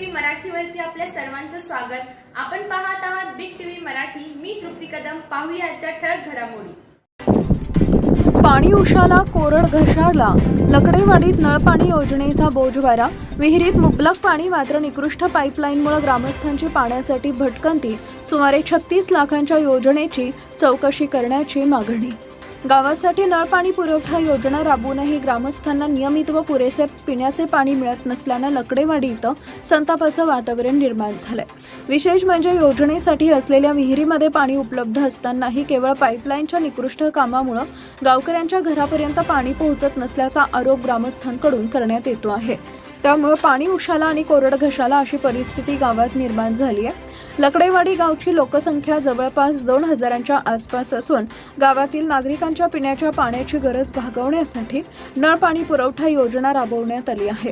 TV मराठीवरती आपल्या सर्वांचं स्वागत। आपण पाहत आहात बिग टीव्ही मराठी। मी तृप्ती कदम। पाहूया आजच्या ठळक घडामोडी। पाणी उशाला, कोरड घशाला, लकडेवाडीत नळपाणी योजनेचा बोजवारा। विहिरीत मुबलक पाणी, मात्र निकृष्ट पाईपलाईनमुळे ग्रामस्थांची पाण्यासाठी भटकंती। सुमारे 36 लाखांच्या योजनेची चौकशी करण्याची मागणी। गावासाठी नळपाणी पुरवठा योजना राबवूनही ग्रामस्थांना नियमित व पुरेसे पिण्याचे पाणी मिळत नसल्याने लकडेवाडी इथं संतापाचं वातावरण निर्माण झालंय। विशेष म्हणजे योजनेसाठी असलेल्या विहिरीमध्ये पाणी उपलब्ध असतानाही केवळ पाईपलाईनच्या निकृष्ट कामामुळे गावकऱ्यांच्या घरापर्यंत पाणी पोहोचत नसल्याचा आरोप ग्रामस्थांकडून करण्यात येतो आहे। त्यामुळे पाणी उशाला आणि कोरड घशाला अशी परिस्थिती गावात निर्माण झाली आहे। लकडेवाडी गावची लोकसंख्या जवळपास 2000च्या आसपास असून गावातील नागरिकांच्या पिण्याच्या पाण्याची गरज भागवण्यासाठी नळपाणी पुरवठा योजना राबवण्यात आली आहे।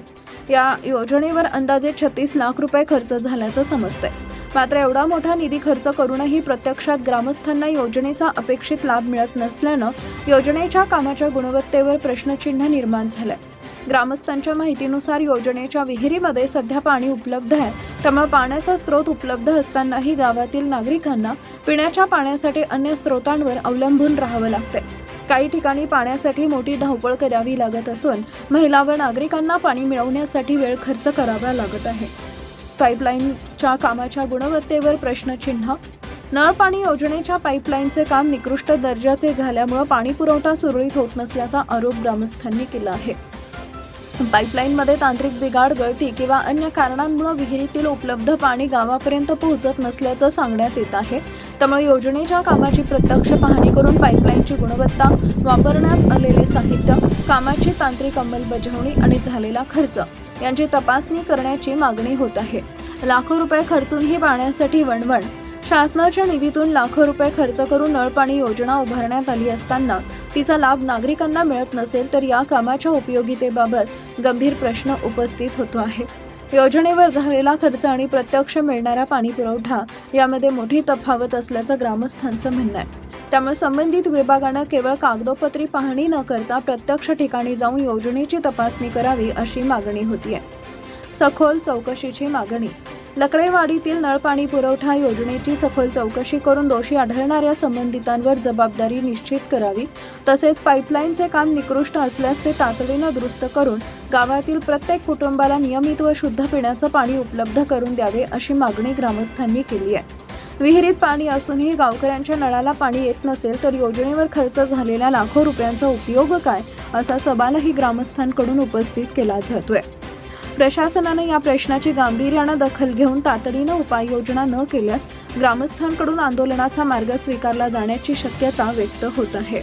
या योजनेवर अंदाजे 36 लाख रुपये खर्च झाल्याचं समजतंय। मात्र एवढा मोठा निधी खर्च करूनही प्रत्यक्षात ग्रामस्थांना योजनेचा अपेक्षित लाभ मिळत नसल्यानं योजनेच्या कामाच्या गुणवत्तेवर प्रश्नचिन्ह निर्माण झालंय। ग्रामस्थांच्या माहितीनुसार योजनेच्या विहिरीमध्ये सध्या पाणी उपलब्ध आहे, त्यामुळे पाण्याचा स्रोत उपलब्ध असतानाही गावातील नागरिकांना पिण्याच्या पाण्यासाठी अन्य स्रोतांवर अवलंबून राहावं लागतंय। काही ठिकाणी पाण्यासाठी मोठी धावपळ करावी लागत असून महिला व नागरिकांना पाणी मिळवण्यासाठी वेळ खर्च करावा लागत आहे। पाईपलाईनच्या कामाच्या गुणवत्तेवर प्रश्नचिन्ह। नळपाणी योजनेच्या पाईपलाईनचे काम निकृष्ट दर्जाचे झाल्यामुळे पाणी पुरवठा सुरळीत होत नसल्याचा आरोप ग्रामस्थांनी केला आहे। पाईपलाईनमध्ये तांत्रिक बिघाड, गळती किंवा अन्य कारणांमुळे विहिरीतील उपलब्ध पाणी गावापर्यंत पोहोचत नसल्याचं सांगण्यात येत आहे। त्यामुळे योजनेच्या कामाची प्रत्यक्ष पाहणी करून पाईपलाईनची गुणवत्ता, वापरण्यात आलेले साहित्य, कामाची तांत्रिक अंमलबजावणी आणि झालेला खर्च यांची तपासणी करण्याची मागणी होत आहे। लाखो रुपये खर्चूनही पाण्यासाठी वणवण। शासनाच्या निधीतून लाखो रुपये खर्च करून नळपाणी योजना उभारण्यात आली असताना तिचा लाभ नागरिकांना मिळत नसेल तर या कामाच्या उपयोगितेबाबत गंभीर प्रश्न उपस्थित होतो आहे। योजनेवर झालेला खर्च आणि प्रत्यक्ष मिळणारा पाणी पुरवठा यामध्ये मोठी तफावत असल्याचं ग्रामस्थांचं म्हणणं आहे। त्यामुळे संबंधित विभागानं केवळ कागदोपत्री पाहणी न करता प्रत्यक्ष ठिकाणी जाऊन योजनेची तपासणी करावी अशी मागणी होतीये। सखोल चौकशीची मागणी। लकडेवाडीतील नळपाणी पुरवठा योजनेची सखोल चौकशी करून दोषी आढळणाऱ्या संबंधितांवर जबाबदारी निश्चित करावी। तसेच पाईपलाईनचे काम निकृष्ट असल्यास ते तातडीनं दुरुस्त करून गावातील प्रत्येक कुटुंबाला नियमित व शुद्ध पिण्याचं पाणी उपलब्ध करून द्यावे अशी मागणी ग्रामस्थांनी केली आहे। विहिरीत पाणी असूनही गावकऱ्यांच्या नळाला पाणी येत नसेल तर योजनेवर खर्च झालेल्या लाखो रुपयांचा उपयोग काय, असा सवालही ग्रामस्थांकडून उपस्थित केला जातोय। प्रशासनाने या प्रश्नाची गांभीर्याने दखल घेऊन तातडीने उपाययोजना न केल्यास ग्रामस्थांकडून आंदोलनाचा मार्ग स्वीकारला जाण्याची शक्यता व्यक्त होत आहे।